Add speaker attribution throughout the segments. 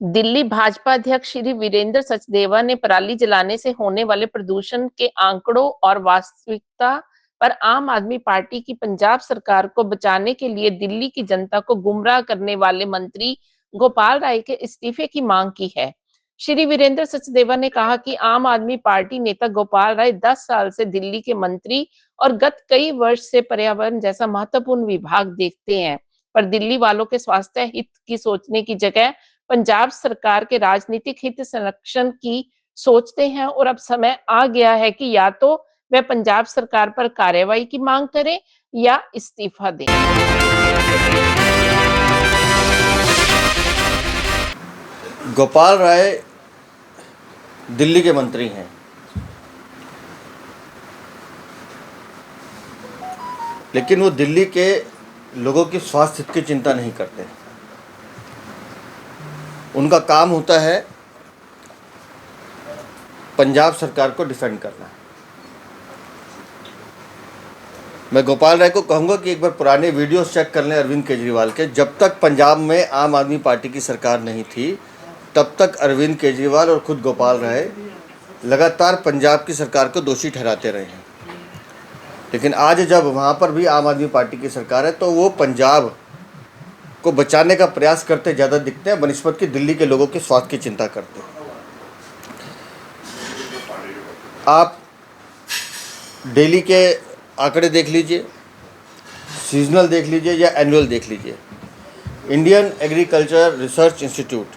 Speaker 1: दिल्ली भाजपा अध्यक्ष श्री वीरेंद्र सचदेवा ने पराली जलाने से होने वाले प्रदूषण के आंकड़ों और वास्तविकता पर आम आदमी पार्टी की पंजाब सरकार को बचाने के लिए दिल्ली की जनता को गुमराह करने वाले मंत्री गोपाल राय के इस्तीफे की मांग की है। श्री वीरेंद्र सचदेवा ने कहा कि आम आदमी पार्टी नेता गोपाल राय 10 साल से दिल्ली के मंत्री और गत कई वर्ष से पर्यावरण जैसा महत्वपूर्ण विभाग देखते हैं, पर दिल्ली वालों के स्वास्थ्य हित की सोचने की जगह पंजाब सरकार के राजनीतिक हित संरक्षण की सोचते हैं और अब समय आ गया है कि या तो वह पंजाब सरकार पर कार्रवाई की मांग करें या इस्तीफा दें।
Speaker 2: गोपाल राय दिल्ली के मंत्री हैं, लेकिन वो दिल्ली के लोगों की स्वास्थ्य हित की चिंता नहीं करते। उनका काम होता है पंजाब सरकार को डिफेंड करना। मैं गोपाल राय को कहूँगा कि एक बार पुराने वीडियोस चेक कर लें अरविंद केजरीवाल के। जब तक पंजाब में आम आदमी पार्टी की सरकार नहीं थी, तब तक अरविंद केजरीवाल और खुद गोपाल राय लगातार पंजाब की सरकार को दोषी ठहराते रहे हैं। लेकिन आज जब वहाँ पर भी आम आदमी पार्टी की सरकार है, तो वो पंजाब को बचाने का प्रयास करते ज़्यादा दिखते हैं बनिस्बत की दिल्ली के लोगों के स्वास्थ्य की चिंता करते हैं। आप डेली के आंकड़े देख लीजिए, सीजनल देख लीजिए या एनुअल देख लीजिए। इंडियन एग्रीकल्चर रिसर्च इंस्टीट्यूट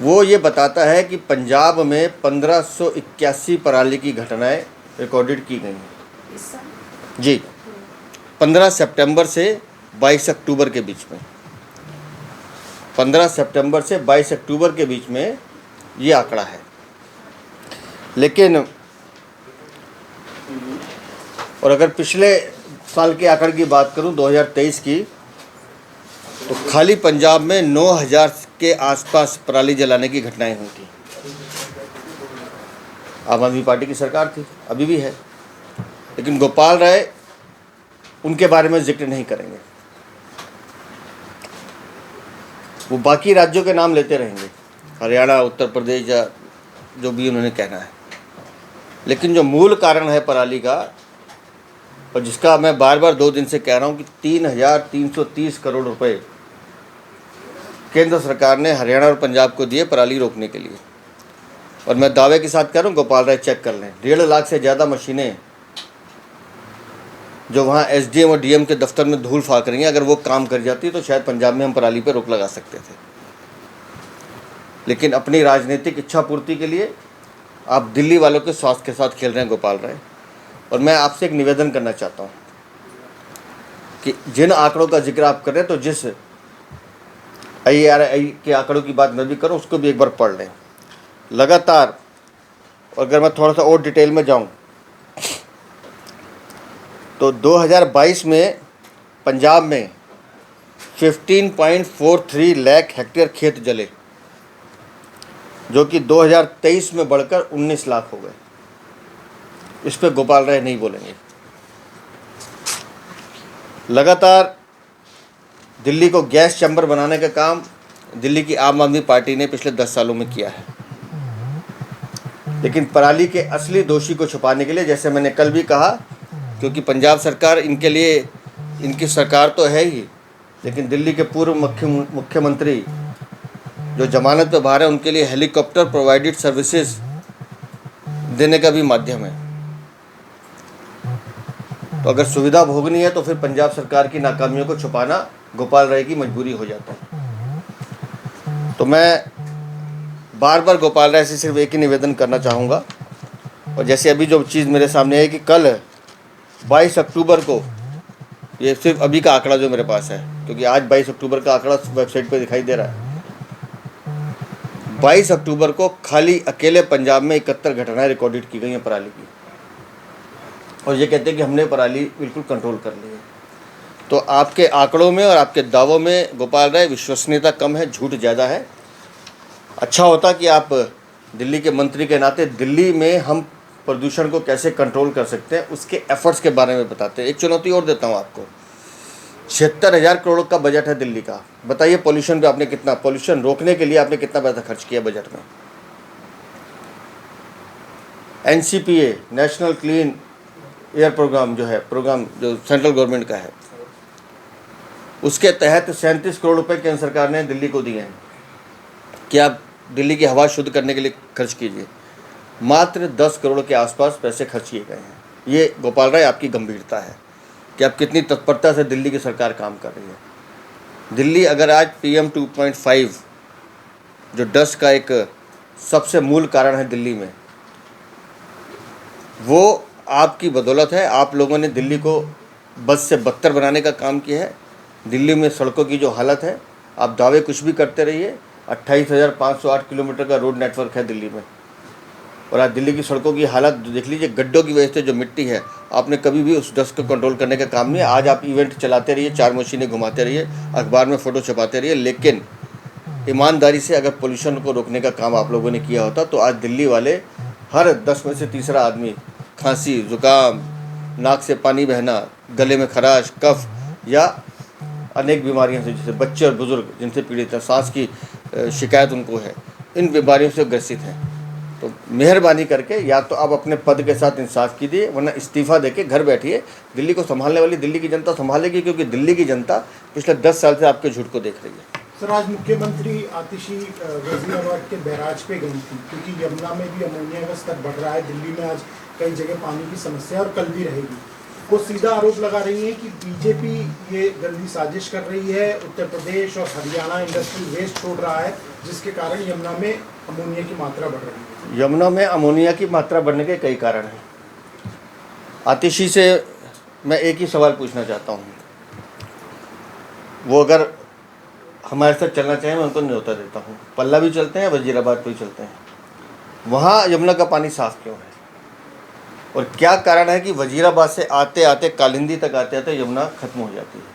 Speaker 2: वो ये बताता है कि पंजाब में 1581 पराली की घटनाएं रिकॉर्डेड की गई हैं जी, 15 सितंबर से 22 अक्टूबर के बीच में। 15 सितंबर से 22 अक्टूबर के बीच में ये आंकड़ा है। लेकिन और अगर पिछले साल के आंकड़े की बात करूं 2023 की, तो खाली पंजाब में 9000 के आसपास पराली जलाने की घटनाएं हुई थी। आम आदमी पार्टी की सरकार थी, अभी भी है, लेकिन गोपाल राय उनके बारे में जिक्र नहीं करेंगे। वो बाकी राज्यों के नाम लेते रहेंगे, हरियाणा, उत्तर प्रदेश या जो भी उन्होंने कहना है। लेकिन जो मूल कारण है पराली का, और जिसका मैं बार बार 2 दिन से कह रहा हूँ कि 3330 करोड़ रुपए केंद्र सरकार ने हरियाणा और पंजाब को दिए पराली रोकने के लिए। और मैं दावे के साथ कह रहा हूँ, गोपाल राय चेक कर लें, 1.5 लाख से ज़्यादा मशीनें जो वहाँ एसडीएम और डीएम के दफ्तर में धूल फाक रही हैं, अगर वो काम कर जाती तो शायद पंजाब में हम पराली पर रोक लगा सकते थे। लेकिन अपनी राजनीतिक इच्छा पूर्ति के लिए आप दिल्ली वालों के स्वास्थ्य के साथ खेल रहे हैं गोपाल राय। और मैं आपसे एक निवेदन करना चाहता हूँ कि जिन आंकड़ों का जिक्र आप कर रहे हैं, तो जिस IRI के आंकड़ों की बात मैं भी करूँ, उसको भी एक बार पढ़ लें लगातार। और अगर मैं थोड़ा सा और डिटेल में जाऊँ तो 2022 में पंजाब में 15.43 लाख हेक्टेयर खेत जले, जो कि 2023 में बढ़कर 19 लाख हो गए। इस पर गोपाल राय नहीं बोलेंगे। लगातार दिल्ली को गैस चैम्बर बनाने का काम दिल्ली की आम आदमी पार्टी ने पिछले 10 सालों में किया है। लेकिन पराली के असली दोषी को छुपाने के लिए, जैसे मैंने कल भी कहा, क्योंकि पंजाब सरकार इनके लिए, इनकी सरकार तो है ही, लेकिन दिल्ली के पूर्व मुख्यमंत्री जो जमानत पर बाहर है, उनके लिए हेलीकॉप्टर प्रोवाइडेड सर्विसेज देने का भी माध्यम है। तो अगर सुविधा भोगनी है तो फिर पंजाब सरकार की नाकामियों को छुपाना गोपाल राय की मजबूरी हो जाता है। तो मैं बार बार गोपाल राय से सिर्फ एक ही निवेदन करना चाहूँगा। और जैसे अभी जो चीज़ मेरे सामने है कि कल 22 अक्टूबर को, ये सिर्फ अभी का आंकड़ा जो मेरे पास है, क्योंकि आज 22 अक्टूबर का आंकड़ा वेबसाइट पे दिखाई दे रहा है, 22 अक्टूबर को खाली अकेले पंजाब में 71 घटनाएं रिकॉर्डेड की गई हैं पराली की। और ये कहते हैं कि हमने पराली बिल्कुल कंट्रोल कर ली है। तो आपके आंकड़ों में और आपके दावों में गोपाल राय विश्वसनीयता कम है, झूठ ज़्यादा है। अच्छा होता कि आप दिल्ली के मंत्री के नाते दिल्ली में हम प्रदूषण को कैसे कंट्रोल कर सकते हैं, उसके एफर्ट्स के बारे में बताते हैं। एक चुनौती और देता हूँ आपको 76,000 करोड़ का बजट है दिल्ली का। बताइए पॉल्यूशन पे आपने कितना, पॉल्यूशन रोकने के लिए आपने कितना पैसा खर्च किया बजट में। NCPA national clean air programme जो है, प्रोग्राम जो सेंट्रल गवर्नमेंट का है, उसके तहत 37 करोड़ रुपए केंद्र सरकार ने दिल्ली को दिए हैं कि आप दिल्ली की हवा शुद्ध करने के लिए खर्च कीजिए। मात्र 10 करोड़ के आसपास पैसे खर्च किए गए हैं। ये गोपाल राय आपकी गंभीरता है कि आप कितनी तत्परता से दिल्ली की सरकार काम कर रही है। दिल्ली अगर आज PM 2.5 जो डस्ट का एक सबसे मूल कारण है दिल्ली में, वो आपकी बदौलत है। आप लोगों ने दिल्ली को बद से बदतर बनाने का काम किया है। दिल्ली में सड़कों की जो हालत है, आप दावे कुछ भी करते रहिए, 28,508 किलोमीटर का रोड नेटवर्क है दिल्ली में, और आज दिल्ली की सड़कों की हालत देख लीजिए। गड्ढों की वजह से जो मिट्टी है, आपने कभी भी उस डस्ट को कंट्रोल करने का काम नहीं है। आज आप इवेंट चलाते रहिए, 4 मशीनें घुमाते रहिए, अखबार में फ़ोटो छपाते रहिए, लेकिन ईमानदारी से अगर पोल्यूशन को रोकने का काम आप लोगों ने किया होता तो आज दिल्ली वाले हर 10 में से तीसरा आदमी खांसी, जुकाम, नाक से पानी बहना, गले में खराश, कफ या अनेक बीमारियों से, जैसे बच्चे और बुजुर्ग जिनसे पीड़ित है, सांस की शिकायत उनको है, इन बीमारियों से ग्रसित हैं। तो मेहरबानी करके या तो आप अपने पद के साथ इंसाफ कीजिए, वरना इस्तीफ़ा देके घर बैठिए। दिल्ली को संभालने वाली दिल्ली की जनता संभालेगी, क्योंकि दिल्ली की जनता पिछले 10 साल से आपके झूठ को देख रही है।
Speaker 3: सर, आज मुख्यमंत्री आतिशी गाजियाबाद के बैराज पे गई थी, क्योंकि यमुना में भी अमोनिया का स्तर बढ़ रहा है। दिल्ली में आज कई जगह पानी की समस्या और कल भी रहेगी। वो सीधा आरोप लगा रही है कि बीजेपी ये गंदी साजिश कर रही है, उत्तर प्रदेश और हरियाणा इंडस्ट्रियल वेस्ट छोड़ रहा है, जिसके कारण यमुना में अमोनिया की मात्रा बढ़ रही है।
Speaker 2: यमुना में अमोनिया की मात्रा बढ़ने के कई कारण हैं। आतिशी से मैं एक ही सवाल पूछना चाहता हूँ, वो अगर हमारे साथ चलना चाहें, मैं उनको न्योता देता हूँ। पल्ला भी चलते हैं, वजीराबाद भी चलते हैं। वहाँ यमुना का पानी साफ क्यों है, और क्या कारण है कि वजीराबाद से आते आते कालिंदी तक आते आते यमुना खत्म हो जाती है?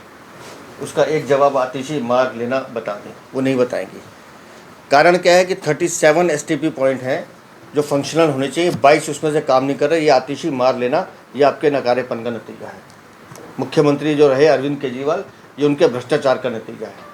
Speaker 2: उसका एक जवाब आतिशी मार लेना बता दें, वो नहीं बताएंगी। कारण क्या है कि 37 STP पॉइंट हैं जो फंक्शनल होने चाहिए, 22 उसमें से काम नहीं कर रहे। ये आतिशी मार लेना, ये आपके नकारेपन का नतीजा है। मुख्यमंत्री जो रहे अरविंद केजरीवाल, ये उनके भ्रष्टाचार का नतीजा है।